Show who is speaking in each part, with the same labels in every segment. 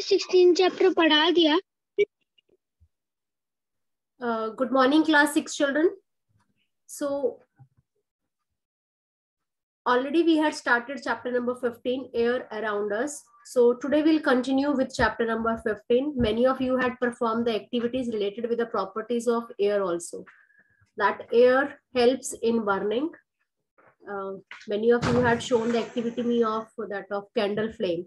Speaker 1: 16 chapter पढ़ा दिया.
Speaker 2: Good morning, class 6 children. So already we had started chapter number 15, air around us. So today we'll continue with chapter number 15. Many of you had performed the activities related with the properties of air also. That air helps in burning. Many of you had shown the activity of candle flame.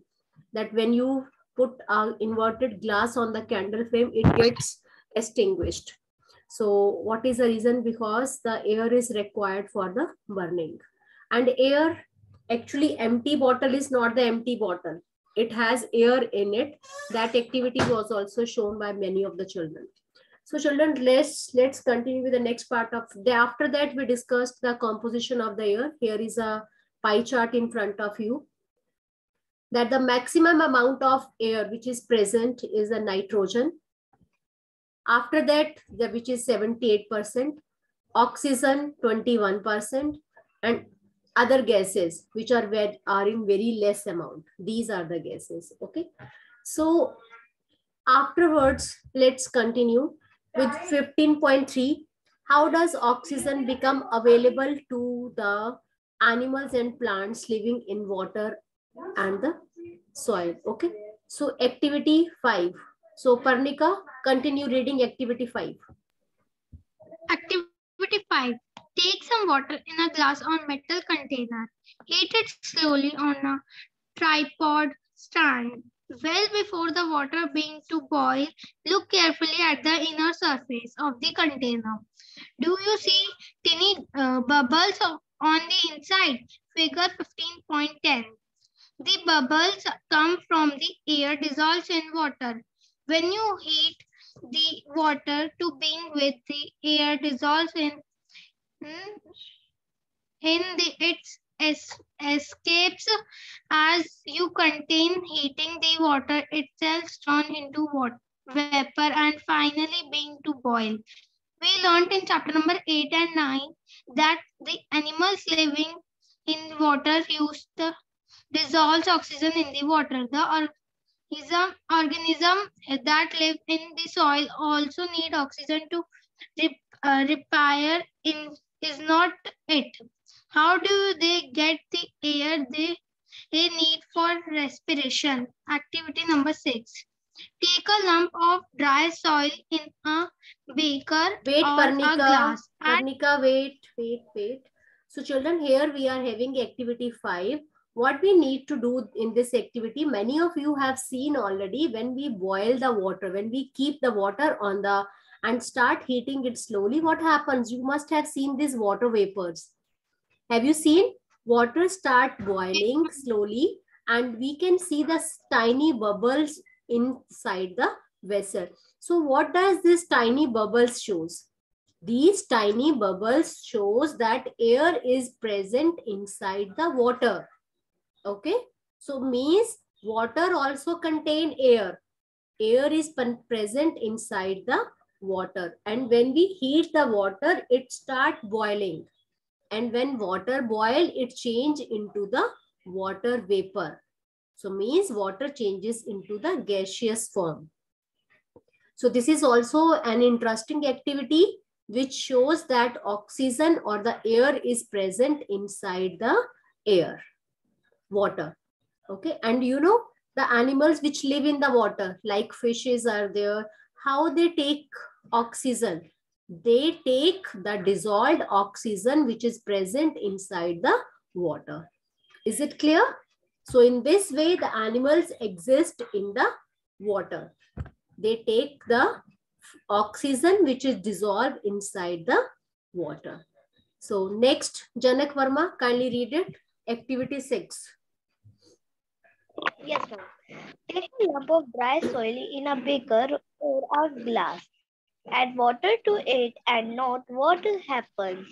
Speaker 2: That when you put an inverted glass on the candle flame, it gets extinguished. So what is the reason? Because the air is required for the burning. And air, actually empty bottle is not the empty bottle. It has air in it. That activity was also shown by many of the children. So children, let's continue with the next part of the, after that we discussed the composition of the air. Here is a pie chart in front of you. That the maximum amount of air which is present is the nitrogen. After that, which is 78%, oxygen 21%, and other gases which are in very less amount. These are the gases. Okay. So afterwards, let's continue with 15.3. How does oxygen become available to the animals and plants living in water and the soil? Okay. So activity 5. So Parnika, continue reading activity 5.
Speaker 1: Activity 5. Take some water in a glass or metal container. Heat it slowly on a tripod stand. Well before the water being to boil, look carefully at the inner surface of the container. Do you see tiny bubbles on the inside? Figure 15.10. The bubbles come from the air dissolved in water. When you heat the water to being with the air dissolves in its escapes as you contain heating the water itself turn into vapor and finally being to boil. We learned in chapter number 8 and 9 that the animals living in water use the dissolves oxygen in the water. The organism that live in the soil also need oxygen to repair is not it. How do they get the air they need for respiration? Activity number 6. Take a lump of dry soil in a beaker or a glass.
Speaker 2: Parnika, wait. So children, here we are having activity 5. What we need to do in this activity, many of you have seen already, when we boil the water, when we keep the water on the and start heating it slowly, what happens? You must have seen these water vapors. Have you seen? Water start boiling slowly and we can see the tiny bubbles inside the vessel. So what does this tiny bubbles shows? These tiny bubbles shows that air is present inside the water. Okay. So means water also contain air. Air is present inside the water. And when we heat the water, it start boiling. And when water boil, it change into the water vapor. So means water changes into the gaseous form. So this is also an interesting activity which shows that oxygen or the air is present inside the water. Okay. And you know, the animals which live in the water, like fishes are there, how they take oxygen? They take the dissolved oxygen which is present inside the water. Is it clear? So in this way, the animals exist in the water. They take the oxygen which is dissolved inside the water. So next, Janak Verma, kindly read it. Activity 6.
Speaker 3: Yes, ma'am. Take a lump of dry soil in a beaker or a glass. Add water to it and note what happens.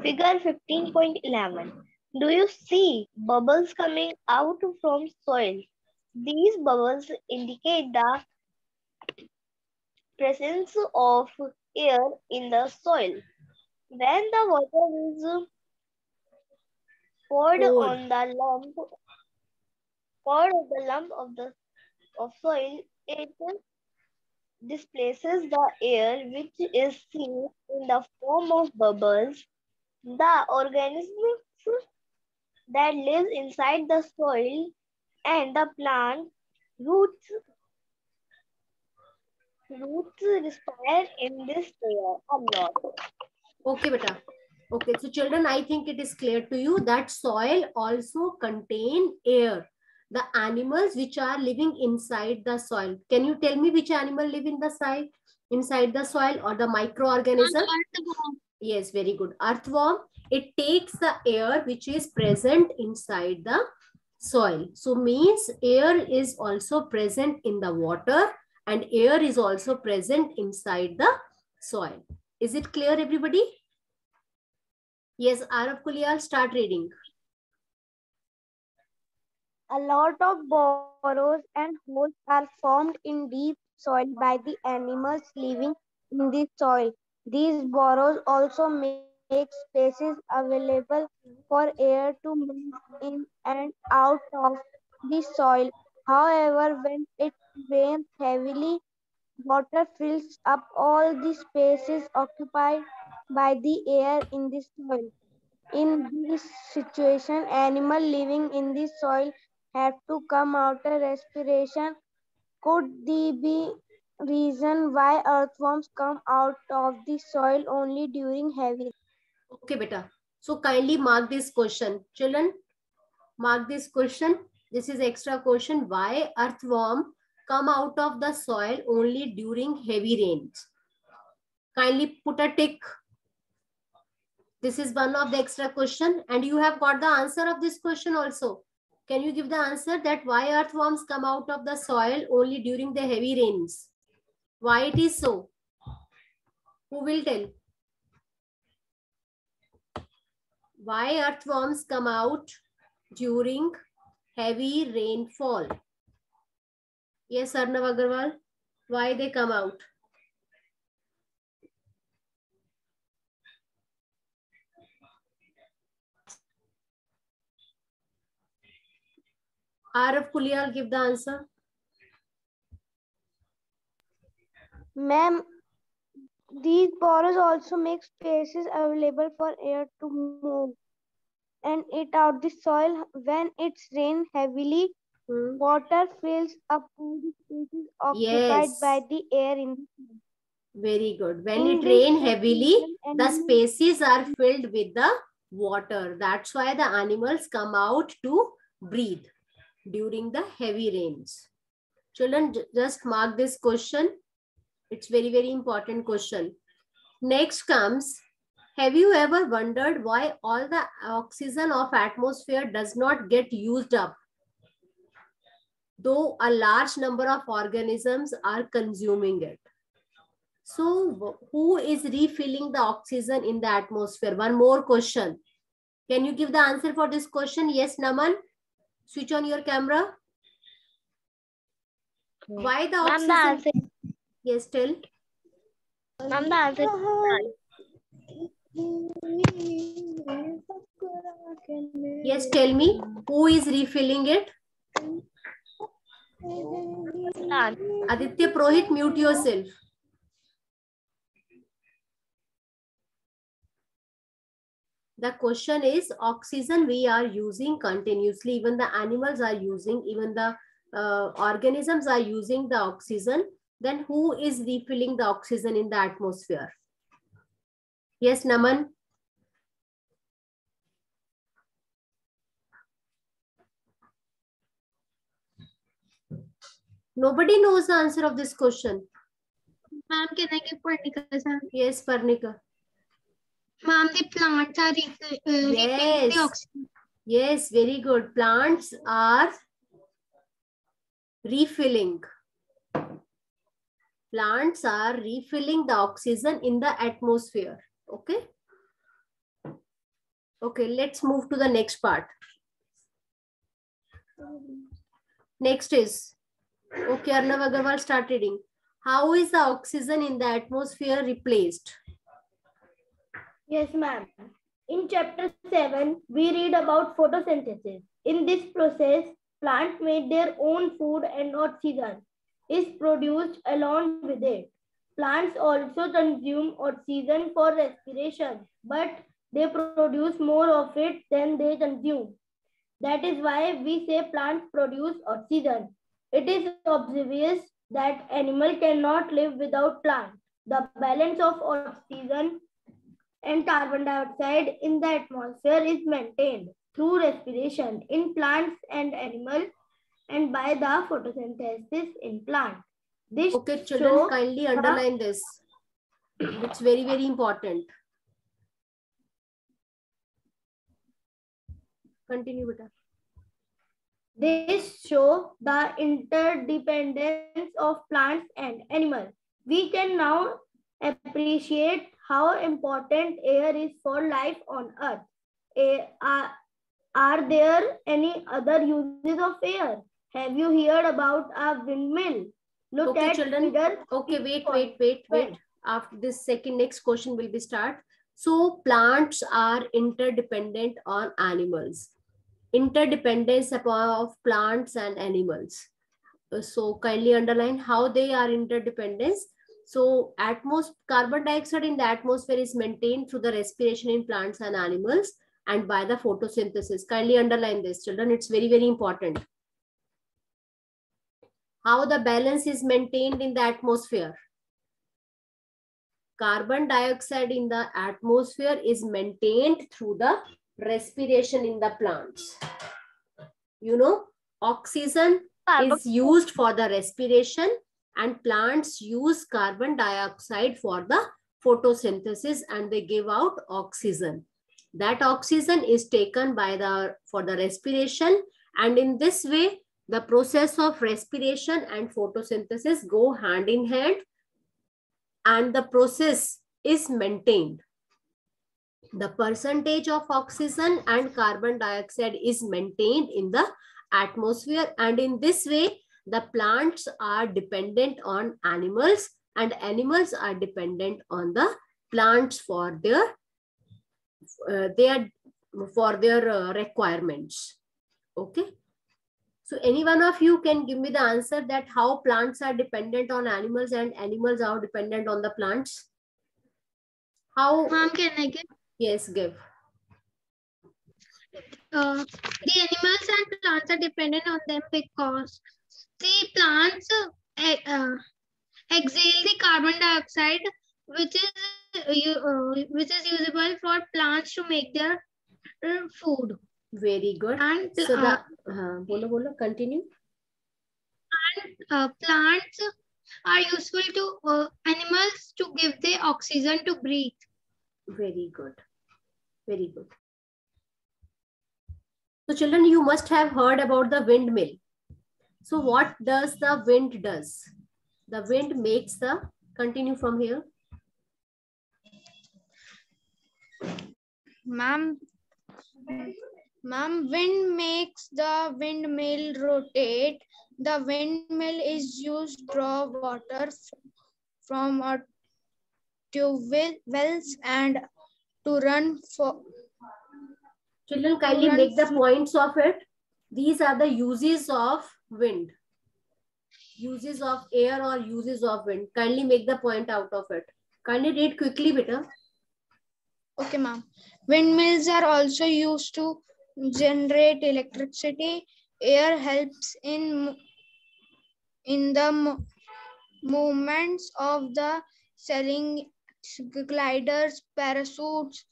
Speaker 3: Figure 15.11. Do you see bubbles coming out from soil? These bubbles indicate the presence of air in the soil. When the water is poured on the lump of the of soil, it displaces the air which is seen in the form of bubbles. The organisms that live inside the soil and the plant roots respire in this air a lot.
Speaker 2: Okay, beta. Okay, so children, I think it is clear to you that soil also contain air. The animals which are living inside the soil. Can you tell me which animal live in the soil, inside the soil, or the microorganism?
Speaker 1: Earthworm.
Speaker 2: Yes, very good. Earthworm, it takes the air which is present inside the soil. So means air is also present in the water and air is also present inside the soil. Is it clear, everybody? Yes, Arav Kuliyal, start reading.
Speaker 4: A lot of burrows and holes are formed in deep soil by the animals living in the soil. These burrows also make spaces available for air to move in and out of the soil. However, when it rains heavily, water fills up all the spaces occupied by the air in the soil. In this situation, animals living in the soil have to come out a respiration. Could the be reason why earthworms come out of the soil only during heavy?
Speaker 2: Okay, beta. So kindly mark this question. Children, mark this question. This is extra question. Why earthworm come out of the soil only during heavy rains? Kindly put a tick. This is one of the extra question and you have got the answer of this question also. Can you give the answer that why earthworms come out of the soil only during the heavy rains? Why it is so? Who will tell? Why earthworms come out during heavy rainfall? Yes, Arnav Agarwal. Why they come out? Arav Kuliyal, give the answer.
Speaker 4: Ma'am, these burrows also make spaces available for air to move and it out the soil. When it's rain heavily, water fills up all the spaces occupied by the air in the soil.
Speaker 2: Very good. When it rains heavily, the spaces are filled with the water. That's why the animals come out to breathe during the heavy rains. Children, just mark this question. It's very, very important question. Next comes, have you ever wondered why all the oxygen of atmosphere does not get used up, though a large number of organisms are consuming it? So who is refilling the oxygen in the atmosphere? One more question. Can you give the answer for this question? Yes, Naman. Switch on your camera. Why the oxygen?
Speaker 3: Ma'am, the answer.
Speaker 2: Yes, tell.
Speaker 3: Ma'am, the answer.
Speaker 2: Yes, tell me. Who is refilling it? Aditya Prohit, mute yourself. The question is, oxygen we are using continuously, even the animals are using, even the organisms are using the oxygen. Then who is refilling the oxygen in the atmosphere? Yes, Naman. Nobody knows the answer of this question.
Speaker 1: Ma'am, can I give Parnika's answer?
Speaker 2: Yes, Parnika.
Speaker 1: Ma'am, the plants are refilling the oxygen.
Speaker 2: Yes, very good. Plants are refilling. Plants are refilling the oxygen in the atmosphere. Okay. Okay, let's move to the next part. Next is, okay, Arnav Agarwal, start reading. How is the oxygen in the atmosphere replaced?
Speaker 5: Yes, ma'am. In chapter 7, we read about photosynthesis. In this process, Plants make their own food and oxygen is produced along with it. Plants also consume oxygen for respiration, but they produce more of it than they consume. That is why we say plants produce oxygen. It is obvious that animal cannot live without plants. The balance of oxygen and carbon dioxide in the atmosphere is maintained through respiration in plants and animals and by the photosynthesis in plants. This
Speaker 2: Okay, children, kindly underline this. It's very, very important. Continue, beta.
Speaker 5: This shows the interdependence of plants and animals. We can now appreciate how important air is for life on Earth. Are there any other uses of air? Have you heard about a windmill? Look
Speaker 2: Okay,
Speaker 5: at
Speaker 2: children.
Speaker 5: figure.
Speaker 2: Okay, wait. After this next question will be start. So plants are interdependent on animals. Interdependence of plants and animals. So kindly underline how they are interdependent. So carbon dioxide in the atmosphere is maintained through the respiration in plants and animals and by the photosynthesis. Kindly underline this, children. It's very, very important. How the balance is maintained in the atmosphere. Carbon dioxide in the atmosphere is maintained through the respiration in the plants. You know, oxygen is used for the respiration and plants use carbon dioxide for the photosynthesis and they give out oxygen. That oxygen is taken for the respiration, and in this way, the process of respiration and photosynthesis go hand in hand and the process is maintained. The percentage of oxygen and carbon dioxide is maintained in the atmosphere, and in this way, the plants are dependent on animals and animals are dependent on the plants for their requirements. Okay. So any one of you can give me the answer that how plants are dependent on animals and animals are dependent on the plants? How?
Speaker 1: Ma'am, can I give?
Speaker 2: Yes, give.
Speaker 1: The animals and plants are dependent on them because the plants exhale the carbon dioxide, which is usable for plants to make their food.
Speaker 2: Very good.
Speaker 1: And
Speaker 2: so bolo, continue.
Speaker 1: And plants are useful to animals to give the oxygen to breathe.
Speaker 2: Very good. Very good. So children, you must have heard about the windmill. So what does the wind does? The wind makes the, continue from here.
Speaker 6: Ma'am, wind makes the windmill rotate. The windmill is used to draw water from a wells and to run for.
Speaker 2: Children, kindly make the points of it. These are the uses of wind. Uses of air or uses of wind. Kindly make the point out of it. Kindly read quickly, beta.
Speaker 6: Okay, ma'am. Windmills are also used to generate electricity. Air helps in the movements of the sailing gliders, parachutes,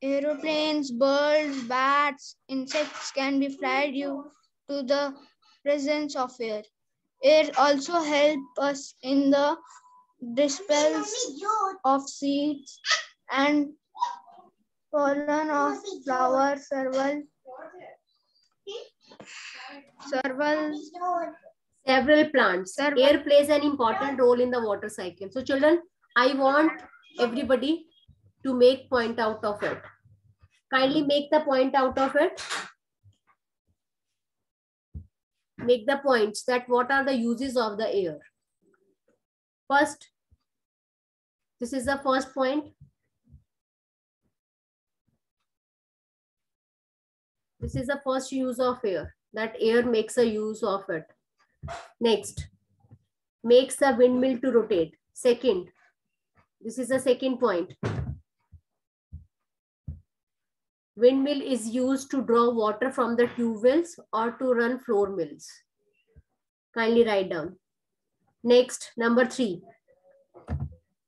Speaker 6: aeroplanes, birds, bats, insects can be flied due to the presence of air. Air also helps us in the dispersal of seeds and pollen of flowers,
Speaker 2: several plants. Air plays an important role in the water cycle. So children, I want everybody to make point out of it. Kindly make the point out of it. Make the points that what are the uses of the air. First, this is the first point. This is the first use of air, that air makes a use of it. Next, makes the windmill to rotate. Second, this is the second point. Windmill is used to draw water from the tube wells or to run floor mills. Kindly write down. Next, number 3.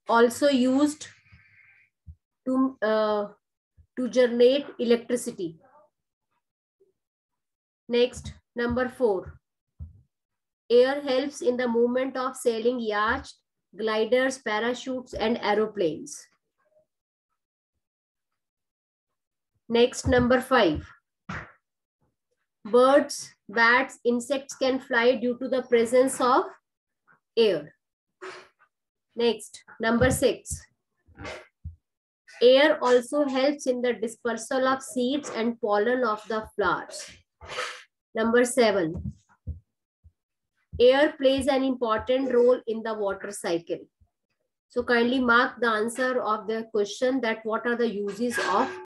Speaker 2: Also used to generate electricity. Next, number 4. Air helps in the movement of sailing yachts, gliders, parachutes, and aeroplanes. Next, number 5. Birds, bats, insects can fly due to the presence of air. Next, number 6. Air also helps in the dispersal of seeds and pollen of the flowers. Number 7. Air plays an important role in the water cycle. So kindly mark the answer of the question, that what are the uses of